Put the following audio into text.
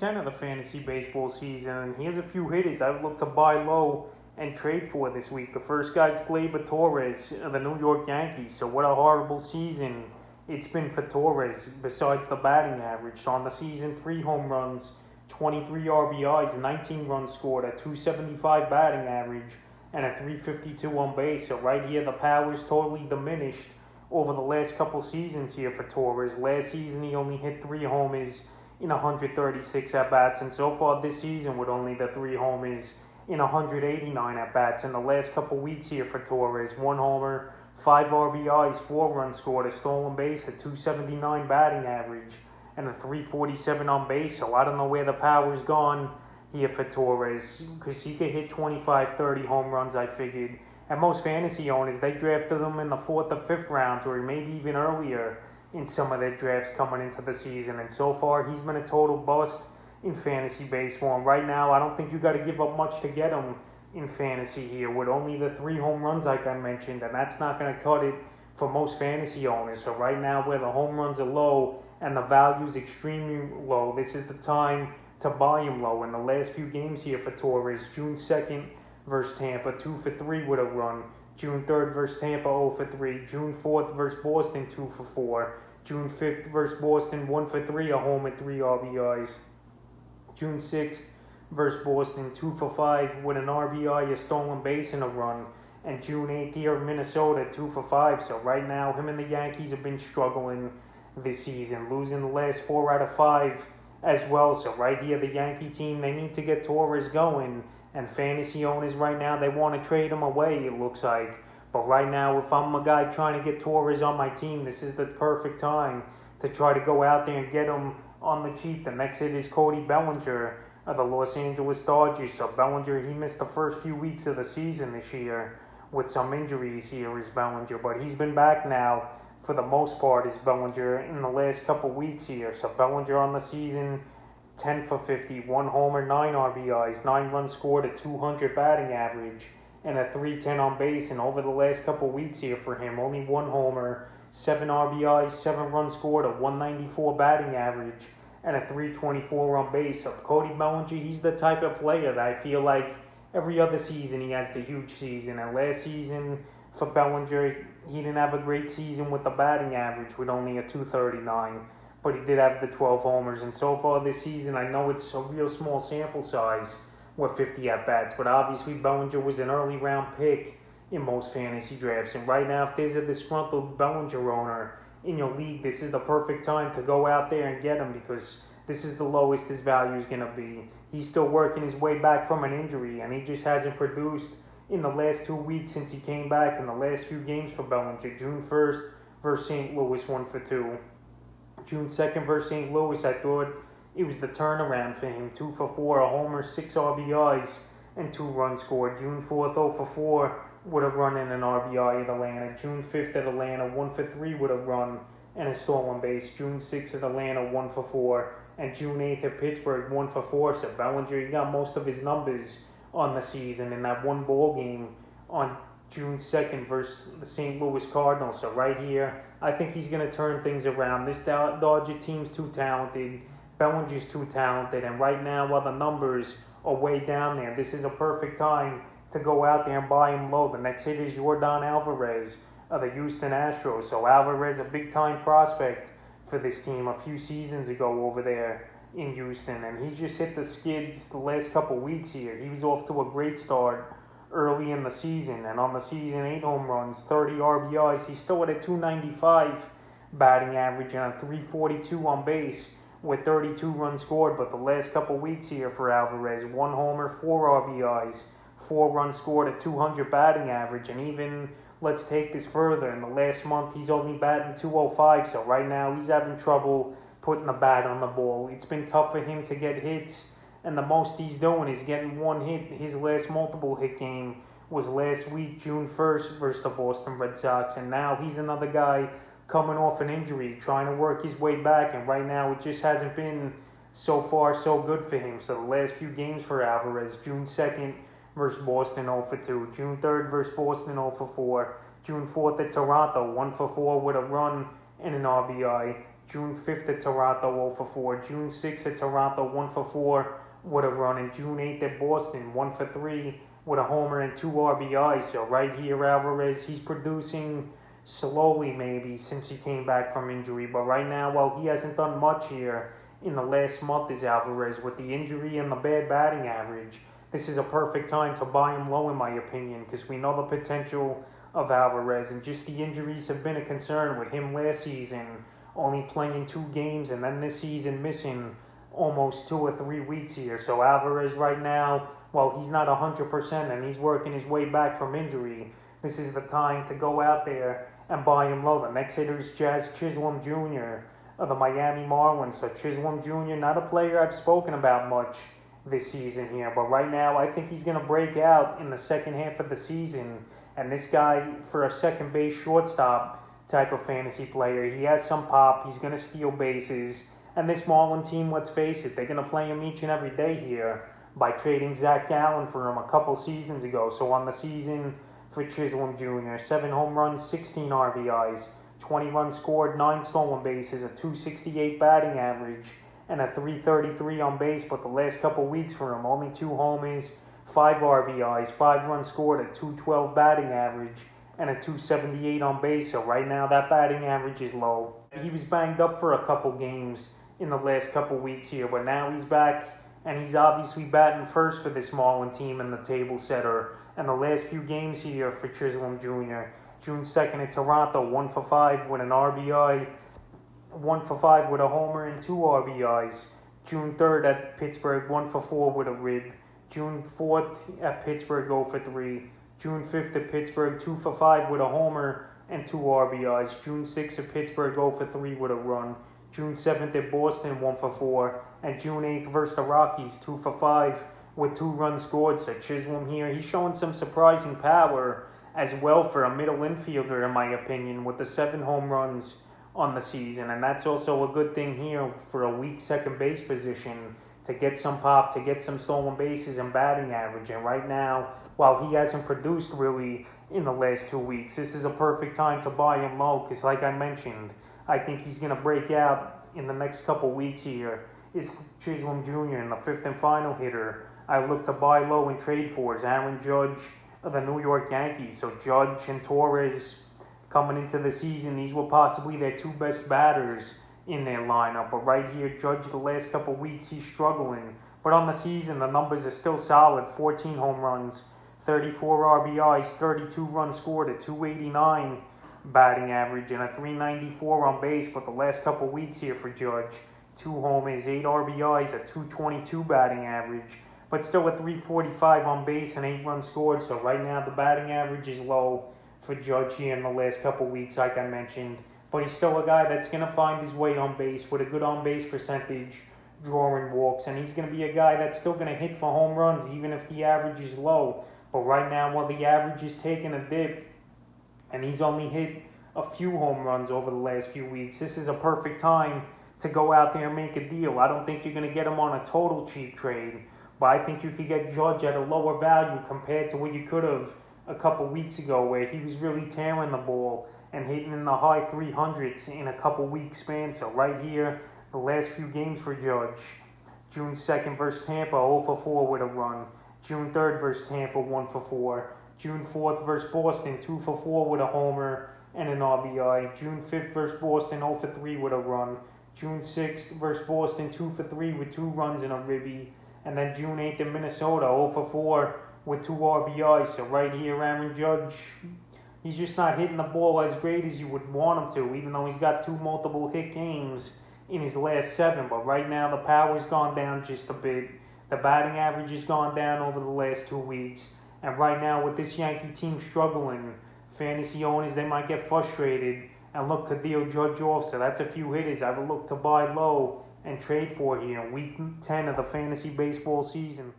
10 of the fantasy baseball season, and here's a few hitters I would look to buy low and trade for this week. The first guy's Gleyber Torres of the New York Yankees. So what a horrible season it's been for Torres besides the batting average. So on the season, 3 home runs, 23 RBIs, 19 runs scored, a 275 batting average, and a 352 on base. So right here, the power's totally diminished over the last couple seasons here for Torres. Last season, he only hit 3 homers in 136 at-bats, and so far this season with only the 3 homers in 189 at-bats. In the last couple weeks here for Torres, 1 homer, 5 RBIs, 4 runs scored, a stolen base, a 279 batting average, and a 347 on base. So I don't know where the power's gone here for Torres, because he could hit 25, 30 home runs, I figured. And most fantasy owners, they drafted him in the 4th or 5th rounds, or maybe even earlier in some of their drafts coming into the season. And so far, he's been a total bust in fantasy baseball. And right now, I don't think you got to give up much to get him in fantasy here with only the 3 home runs like I mentioned. And that's not going to cut it for most fantasy owners. So right now, where the home runs are low and the value's extremely low, this is the time to buy him low. In the last few games here for Torres, June 2nd versus Tampa, 2 for 3 with a run. June 3rd versus Tampa, 0 for 3. June 4th versus Boston, 2 for 4. June 5th versus Boston, 1 for 3, a home and 3 RBIs. June 6th versus Boston, 2 for 5 with an RBI, a stolen base, and a run. And June 8th here in Minnesota, 2 for 5. So right now, him and the Yankees have been struggling this season, losing the last 4 out of 5 as well. So right here, the Yankee team, they need to get Torres going. And fantasy owners right now, they want to trade him away, it looks like. But right now, if I'm a guy trying to get Torres on my team, this is the perfect time to try to go out there and get him on the cheap. The next hit is Cody Bellinger of the Los Angeles Dodgers. So Bellinger, he missed the first few weeks of the season this year with some injuries here is Bellinger. But he's been back now for the most part is Bellinger in the last couple weeks here. So Bellinger on the season, 10 for 50, 1 homer, 9 RBIs, 9 runs scored, a 200 batting average, and a 310 on base. And over the last couple weeks here for him, only 1 homer, 7 RBIs, 7 runs scored, a 194 batting average, and a 324 on base. So Cody Bellinger, he's the type of player that I feel like every other season he has the huge season. And last season for Bellinger, he didn't have a great season with the batting average with only a 239. But he did have the 12 homers. And so far this season, I know it's a real small sample size with 50 at-bats. But obviously, Bellinger was an early round pick in most fantasy drafts. And right now, if there's a disgruntled Bellinger owner in your league, this is the perfect time to go out there and get him, because this is the lowest his value is going to be. He's still working his way back from an injury, and he just hasn't produced in the last 2 weeks since he came back in the last few games for Bellinger. June 1st versus St. Louis, 1 for 2. June 2nd versus St. Louis, I thought it was the turnaround for him. 2 for 4, a homer, 6 RBIs, and 2 runs scored. June 4th, 0 for 4 with a run and an RBI at Atlanta. June 5th at Atlanta, 1 for 3 with a run and a stolen base. June 6th at Atlanta, 1 for 4. And June 8th at Pittsburgh, 1 for 4. So Bellinger, he got most of his numbers on the season in that one ball game on June 2nd versus the St. Louis Cardinals. So right here, I think he's going to turn things around. This Dodger team's too talented. Bellinger's too talented. And right now, while the numbers are way down there, this is a perfect time to go out there and buy him low. The next hit is Yordan Alvarez of the Houston Astros. So Alvarez, a big-time prospect for this team a few seasons ago over there in Houston. And he's just hit the skids the last couple weeks here. He was off to a great start early in the season, and on the season, 8 home runs, 30 RBIs. He's still at a 295 batting average and a 342 on base with 32 runs scored. But the last couple weeks here for Alvarez, 1 homer, 4 RBIs, 4 runs scored, a 200 batting average. And even, let's take this further, in the last month, he's only batting 205. So right now, he's having trouble putting the bat on the ball. It's been tough for him to get hits, and the most he's doing is getting 1 hit. His last multiple hit game was last week, June 1st versus the Boston Red Sox. And now he's another guy coming off an injury, trying to work his way back. And right now it just hasn't been so far so good for him. So the last few games for Alvarez, June 2nd versus Boston, 0 for 2. June 3rd versus Boston, 0 for 4. June 4th at Toronto, 1 for 4 with a run and an RBI. June 5th at Toronto, 0 for 4. June 6th at Toronto, 1 for 4 with a run. And June 8th at Boston, 1 for 3 with a homer and 2 RBIs. So right here, Alvarez, he's producing slowly maybe since he came back from injury. But right now, well, he hasn't done much here in the last month is Alvarez with the injury and the bad batting average. This is a perfect time to buy him low in my opinion because we know the potential of Alvarez and just the injuries have been a concern with him last season only playing 2 games and then this season missing almost 2 or 3 weeks here. So Alvarez right now, well, he's not 100% and he's working his way back from injury. This is the time to go out there and buy him low. The next hitter is Jazz Chisholm Jr. of the Miami Marlins. So Chisholm Jr., not a player I've spoken about much this season here, but right now I think he's going to break out in the second half of the season. And this guy, for a second base shortstop type of fantasy player, he has some pop. He's going to steal bases. And this Marlin team, let's face it, they're going to play him each and every day here by trading Zach Gallen for him a couple seasons ago. So on the season for Chisholm Jr., 7 home runs, 16 RBIs, 20 runs scored, 9 stolen bases, a 268 batting average, and a 333 on base. But the last couple weeks for him, only 2 homers, 5 RBIs, 5 runs scored, a 212 batting average, and a 278 on base. So right now that batting average is low. He was banged up for a couple games in the last couple weeks here, but now he's back and he's obviously batting first for this Marlin team in the table setter. And the last few games here for Chisholm Jr. June 2nd at Toronto, 1 for 5 with an RBI, 1 for 5 with a homer and 2 RBIs. June 3rd at Pittsburgh, 1 for 4 with a rib. June 4th at Pittsburgh, 0 for 3. June 5th at Pittsburgh, 2 for 5 with a homer and 2 RBIs. June 6th at Pittsburgh, 0 for 3 with a run. June 7th at Boston, 1 for 4. And June 8th versus the Rockies, 2 for 5 with 2 runs scored. So Chisholm here, he's showing some surprising power as well for a middle infielder, in my opinion, with the 7 home runs on the season. And that's also a good thing here for a weak second base position to get some pop, to get some stolen bases and batting average. And right now, while he hasn't produced really in the last 2 weeks, this is a perfect time to buy him low because, like I mentioned, I think he's going to break out in the next couple weeks here. Is Chisholm Jr. in the 5th and final hitter I look to buy low and trade for is Aaron Judge of the New York Yankees. So Judge and Torres coming into the season, these were possibly their 2 best batters in their lineup. But right here, Judge the last couple weeks, he's struggling. But on the season, the numbers are still solid. 14 home runs, 34 RBIs, 32 runs scored, a 289 batting average, and a 394 on base. But the last couple weeks here for Judge, 2 homers, 8 RBIs, a 222 batting average, but still a 345 on base and 8 runs scored. So right now the batting average is low for Judge here in the last couple weeks, like I mentioned. But he's still a guy that's going to find his way on base with a good on-base percentage, drawing walks. And he's going to be a guy that's still going to hit for home runs, even if the average is low. But right now, while the average is taking a dip, and he's only hit a few home runs over the last few weeks, this is a perfect time to go out there and make a deal. I don't think you're going to get him on a total cheap trade, but I think you could get Judge at a lower value compared to what you could have a couple weeks ago, where he was really tearing the ball and hitting in the high 300s in a couple weeks span. So right here, the last few games for Judge. June 2nd versus Tampa, 0 for 4 with a run. June 3rd versus Tampa, 1 for 4. June 4th versus Boston, 2 for 4 with a homer and an RBI. June 5th versus Boston, 0 for 3 with a run. June 6th versus Boston, 2 for 3 with 2 runs and a ribby. And then June 8th in Minnesota, 0 for 4 with 2 RBIs. So right here, Aaron Judge, he's just not hitting the ball as great as you would want him to, even though he's got 2 multiple hit games in his last 7. But right now, the power's gone down just a bit. The batting average has gone down over the last 2 weeks. And right now, with this Yankee team struggling, fantasy owners, they might get frustrated and look to deal Judge off. So that's a few hitters I would look to buy low and trade for here in week 10 of the fantasy baseball season.